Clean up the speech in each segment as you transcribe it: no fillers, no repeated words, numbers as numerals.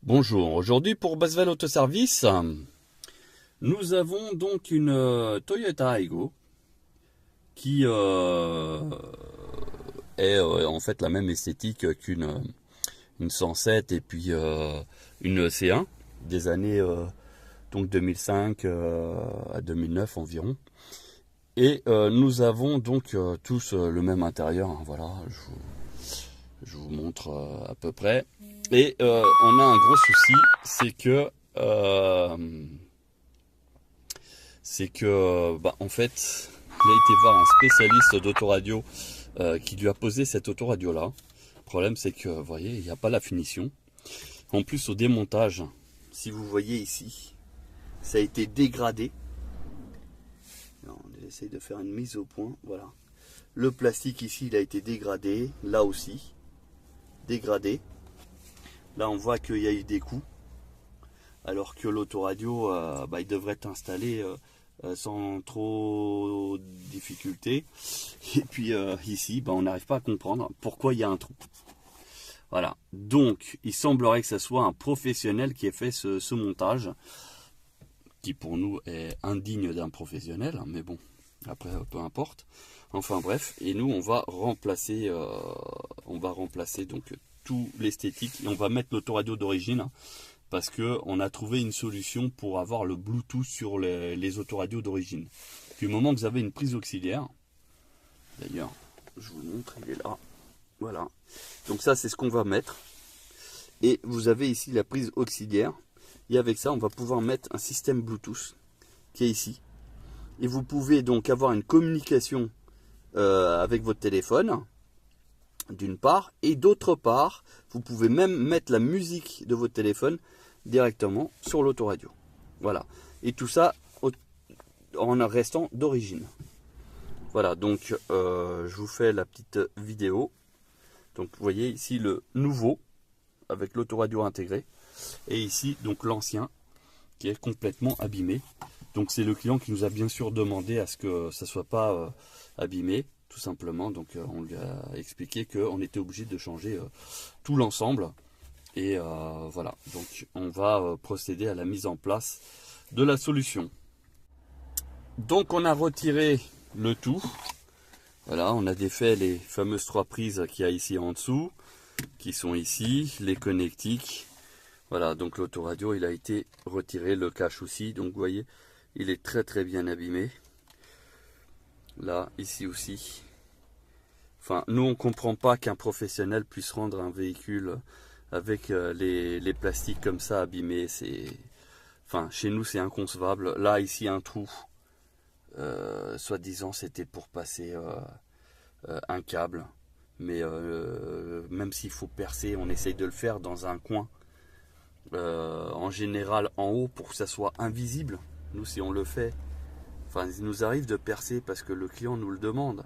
Bonjour, aujourd'hui pour Basvel Autoservice, nous avons donc une Toyota Aygo qui est en fait la même esthétique qu'une 107 et puis une C1 des années donc 2005 à 2009 environ. Et nous avons donc tous le même intérieur, hein, voilà, je vous montre à peu près. Et on a un gros souci, c'est que en fait, il a été voir un spécialiste d'autoradio qui lui a posé cette autoradio là. Le problème c'est que, vous voyez, il n'y a pas la finition. En plus au démontage, si vous voyez ici, ça a été dégradé. Alors, on essaye de faire une mise au point, voilà. Le plastique ici, il a été dégradé, là aussi, dégradé. Là on voit qu'il y a eu des coups, alors que l'autoradio, il devrait être installé sans trop de difficulté. Et puis ici, on n'arrive pas à comprendre pourquoi il y a un trou. Voilà, donc il semblerait que ce soit un professionnel qui ait fait ce montage, qui pour nous est indigne d'un professionnel, hein, mais bon, après peu importe. Enfin bref, et nous on va remplacer donc tout l'esthétique et on va mettre l'autoradio d'origine parce que on a trouvé une solution pour avoir le Bluetooth sur les autoradios d'origine. Du moment que vous avez une prise auxiliaire, d'ailleurs je vous montre, il est là, voilà. Donc ça c'est ce qu'on va mettre. Et vous avez ici la prise auxiliaire. Et avec ça on va pouvoir mettre un système Bluetooth qui est ici. Et vous pouvez donc avoir une communication avec votre téléphone, d'une part, et d'autre part, vous pouvez même mettre la musique de votre téléphone directement sur l'autoradio. Voilà. Et tout ça en restant d'origine. Voilà, donc je vous fais la petite vidéo. Donc vous voyez ici le nouveau avec l'autoradio intégré. Et ici donc l'ancien qui est complètement abîmé. Donc c'est le client qui nous a bien sûr demandé à ce que ça ne soit pas abîmé, tout simplement. Donc on lui a expliqué qu'on était obligé de changer tout l'ensemble. Et voilà, donc on va procéder à la mise en place de la solution. Donc on a retiré le tout. Voilà, on a défait les fameuses 3 prises qu'il y a ici en dessous, qui sont ici, les connectiques. Voilà, donc l'autoradio il a été retiré, le cache aussi, donc vous voyez, il est très bien abîmé. Là, ici aussi. Enfin, nous on comprend pas qu'un professionnel puisse rendre un véhicule avec les plastiques comme ça abîmés. Enfin, chez nous c'est inconcevable. Là, ici un trou. Soi-disant c'était pour passer un câble. Mais même s'il faut percer, on essaye de le faire dans un coin. En général en haut pour que ça soit invisible. Nous si on le fait, enfin il nous arrive de percer parce que le client nous le demande.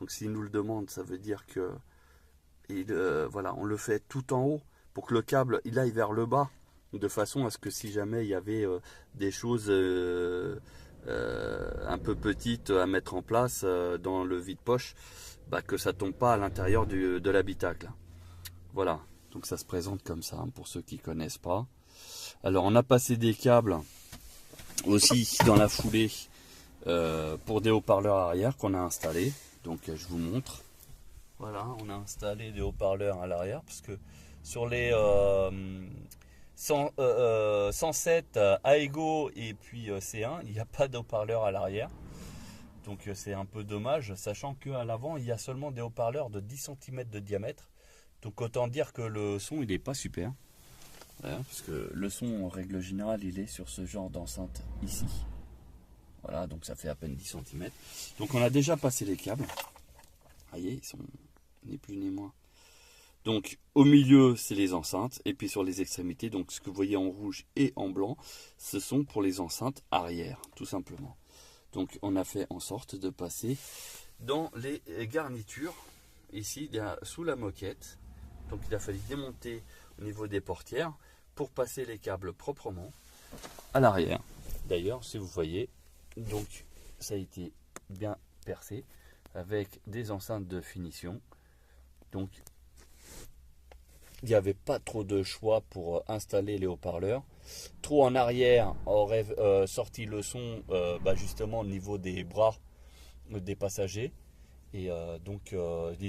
Donc s'il nous le demande, ça veut dire que voilà, on le fait tout en haut pour que le câble il aille vers le bas, de façon à ce que si jamais il y avait des choses un peu petites à mettre en place dans le vide-poche, que ça tombe pas à l'intérieur de l'habitacle. Voilà. Donc ça se présente comme ça, hein, pour ceux qui ne connaissent pas. Alors on a passé des câbles aussi dans la foulée pour des haut-parleurs arrière qu'on a installés. Donc je vous montre. Voilà, on a installé des haut-parleurs à l'arrière parce que sur les 107 Aygo et puis C1, il n'y a pas de haut-parleur à l'arrière. Donc c'est un peu dommage, sachant qu'à l'avant, il y a seulement des haut-parleurs de 10 cm de diamètre. Donc autant dire que le son il n'est pas super, voilà, parce que le son en règle générale il est sur ce genre d'enceinte ici. Voilà, donc ça fait à peine 10 cm. Donc on a déjà passé les câbles. Vous voyez, ils sont ni plus ni moins. Donc au milieu c'est les enceintes et puis sur les extrémités, donc ce que vous voyez en rouge et en blanc, ce sont pour les enceintes arrière, tout simplement. Donc on a fait en sorte de passer dans les garnitures ici sous la moquette. Donc il a fallu démonter au niveau des portières pour passer les câbles proprement à l'arrière. D'ailleurs, si vous voyez, donc ça a été bien percé avec des enceintes de finition. Donc il n'y avait pas trop de choix pour installer les haut-parleurs. Trop en arrière aurait sorti le son justement au niveau des bras des passagers. Et donc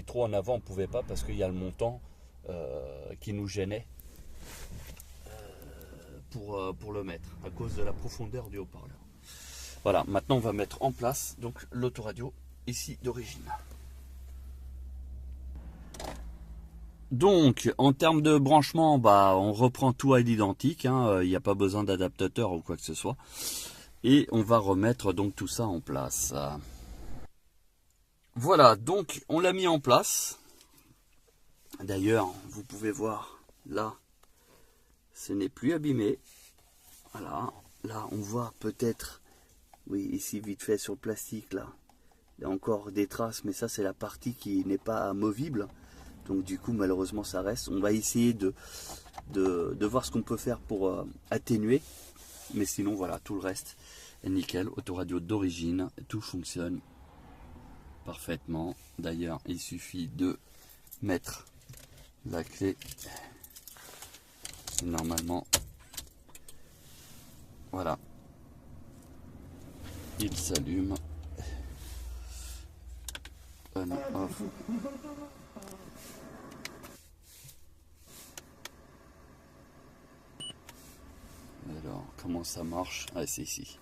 trop en avant on ne pouvait pas parce qu'il y a le montant qui nous gênait pour le mettre à cause de la profondeur du haut-parleur. Voilà, maintenant on va mettre en place donc l'autoradio ici d'origine. Donc en termes de branchement, on reprend tout à l'identique, il n'y a pas besoin d'adaptateur ou quoi que ce soit. Et on va remettre donc tout ça en place. Voilà, donc on l'a mis en place. D'ailleurs, vous pouvez voir là, ce n'est plus abîmé. Voilà, là on voit peut-être, oui, ici vite fait sur le plastique là, il y a encore des traces, mais ça c'est la partie qui n'est pas amovible. Donc du coup malheureusement ça reste. On va essayer de voir ce qu'on peut faire pour atténuer. Mais sinon voilà, tout le reste est nickel. Autoradio d'origine, tout fonctionne parfaitement. D'ailleurs il suffit de mettre la clé. Normalement, voilà. Il s'allume. On off. Alors, comment ça marche? Ah, c'est ici.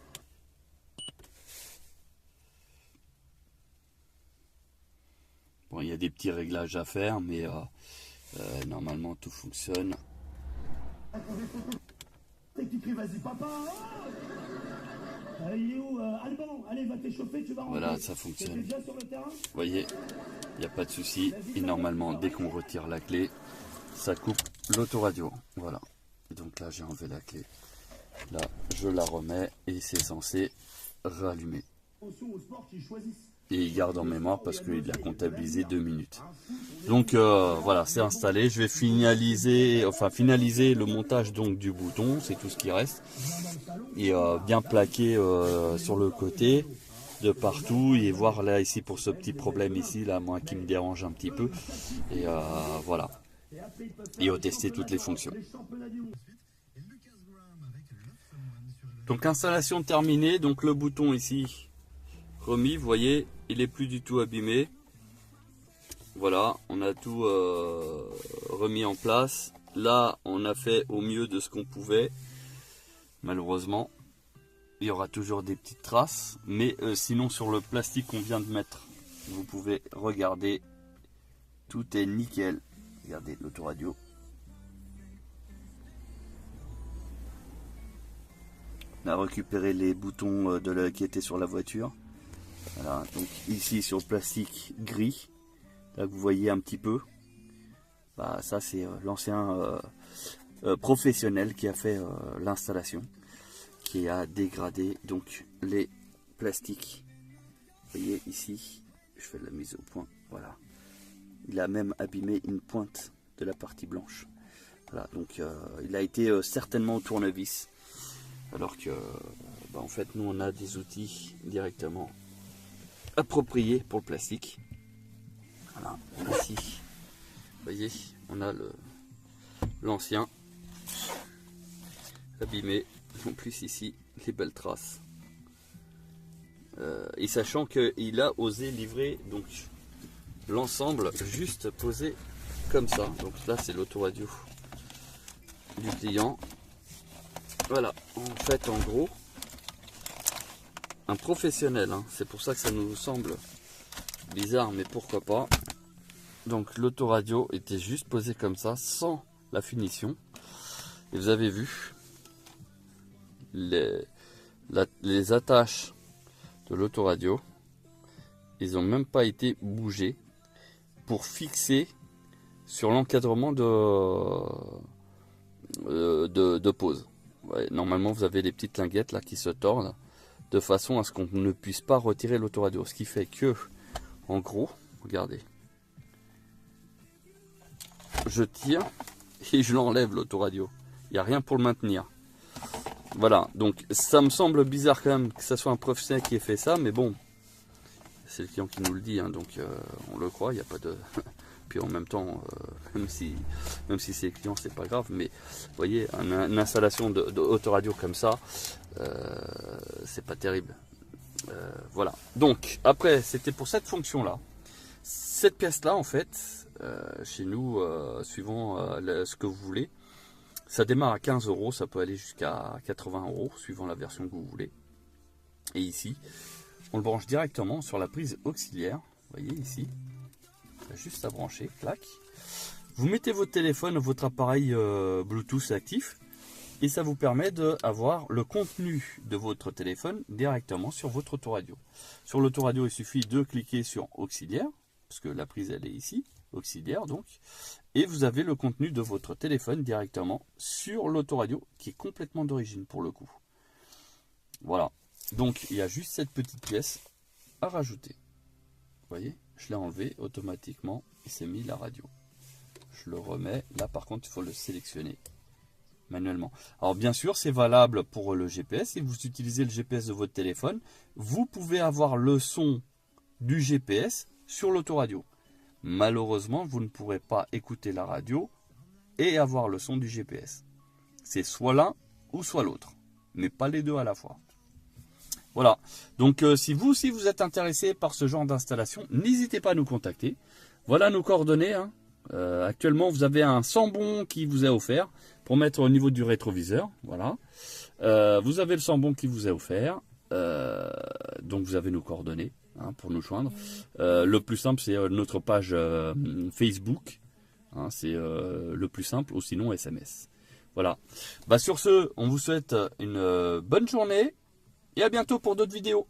Bon, il y a des petits réglages à faire, mais normalement tout fonctionne. Vas-y papa. Il est où Alban? Allez, va t'échauffer, tu vas rentrer. Voilà, ça fonctionne. Déjà sur le terrain? Vous voyez, il n'y a pas de souci. Et normalement, dès qu'on retire la clé, ça coupe l'autoradio. Voilà. Et donc là, j'ai enlevé la clé. Là, je la remets et c'est censé rallumer. Et il garde en mémoire parce qu'il a comptabilisé 2 minutes. Donc voilà, c'est installé. Je vais finaliser le montage donc du bouton, c'est tout ce qui reste. Et bien plaqué sur le côté, de partout, et voir là ici pour ce petit problème ici, là moi qui me dérange un petit peu. Et voilà. Et tester toutes les fonctions. Donc installation terminée, donc le bouton ici remis, vous voyez, il est plus du tout abîmé. Voilà, on a tout remis en place. Là, on a fait au mieux de ce qu'on pouvait. Malheureusement, il y aura toujours des petites traces, mais sinon sur le plastique qu'on vient de mettre, vous pouvez regarder, tout est nickel. Regardez l'autoradio. On a récupéré les boutons qui étaient sur la voiture. Voilà, donc ici sur le plastique gris, là que vous voyez un petit peu, ça c'est l'ancien professionnel qui a fait l'installation, qui a dégradé donc les plastiques. Vous voyez ici, je fais de la mise au point, voilà. Il a même abîmé une pointe de la partie blanche. Voilà, donc il a été certainement au tournevis. Alors que, en fait, nous on a des outils directement appropriés pour le plastique. Voilà, ici, vous voyez, on a l'ancien abîmé. En plus ici, les belles traces. Et sachant qu'il a osé livrer donc l'ensemble juste posé comme ça. Donc là, c'est l'autoradio du client. Voilà, en fait, en gros, un professionnel, c'est pour ça que ça nous semble bizarre, mais pourquoi pas. Donc l'autoradio était juste posé comme ça, sans la finition. Et vous avez vu, les attaches de l'autoradio, ils n'ont même pas été bougés pour fixer sur l'encadrement de pause. Ouais, normalement vous avez des petites linguettes là qui se tordent de façon à ce qu'on ne puisse pas retirer l'autoradio, ce qui fait que en gros, regardez, je tire et je l'enlève l'autoradio, il n'y a rien pour le maintenir. Voilà, donc ça me semble bizarre quand même que ce soit un professionnel qui ait fait ça, mais bon, c'est le client qui nous le dit, donc on le croit, il n'y a pas Puis en même temps, même si c'est client, c'est pas grave, mais vous voyez, une installation d'autoradio comme ça, c'est pas terrible. Voilà. Donc, après, c'était pour cette fonction-là. Cette pièce-là, en fait, chez nous, suivant ce que vous voulez, ça démarre à 15 €, ça peut aller jusqu'à 80 €, suivant la version que vous voulez. Et ici, on le branche directement sur la prise auxiliaire. Vous voyez ici, juste à brancher, clac. Vous mettez votre téléphone, votre appareil Bluetooth actif, et ça vous permet d'avoir le contenu de votre téléphone directement sur votre autoradio. Sur l'autoradio, il suffit de cliquer sur auxiliaire, parce que la prise elle est ici, auxiliaire donc, et vous avez le contenu de votre téléphone directement sur l'autoradio, qui est complètement d'origine pour le coup. Voilà, donc il y a juste cette petite pièce à rajouter. Vous voyez, je l'ai enlevé automatiquement, il s'est mis la radio. Je le remets, là par contre il faut le sélectionner manuellement. Alors bien sûr c'est valable pour le GPS, si vous utilisez le GPS de votre téléphone, vous pouvez avoir le son du GPS sur l'autoradio. Malheureusement vous ne pourrez pas écouter la radio et avoir le son du GPS. C'est soit l'un ou soit l'autre, mais pas les deux à la fois. Voilà, donc si vous aussi vous êtes intéressé par ce genre d'installation, n'hésitez pas à nous contacter. Voilà nos coordonnées, hein. Actuellement vous avez un 100 bons qui vous est offert pour mettre au niveau du rétroviseur. Voilà, vous avez le 100 bons qui vous est offert, donc vous avez nos coordonnées, hein, pour nous joindre. Le plus simple c'est notre page Facebook, hein, c'est le plus simple, ou sinon SMS. Voilà, bah, sur ce on vous souhaite une bonne journée et à bientôt pour d'autres vidéos.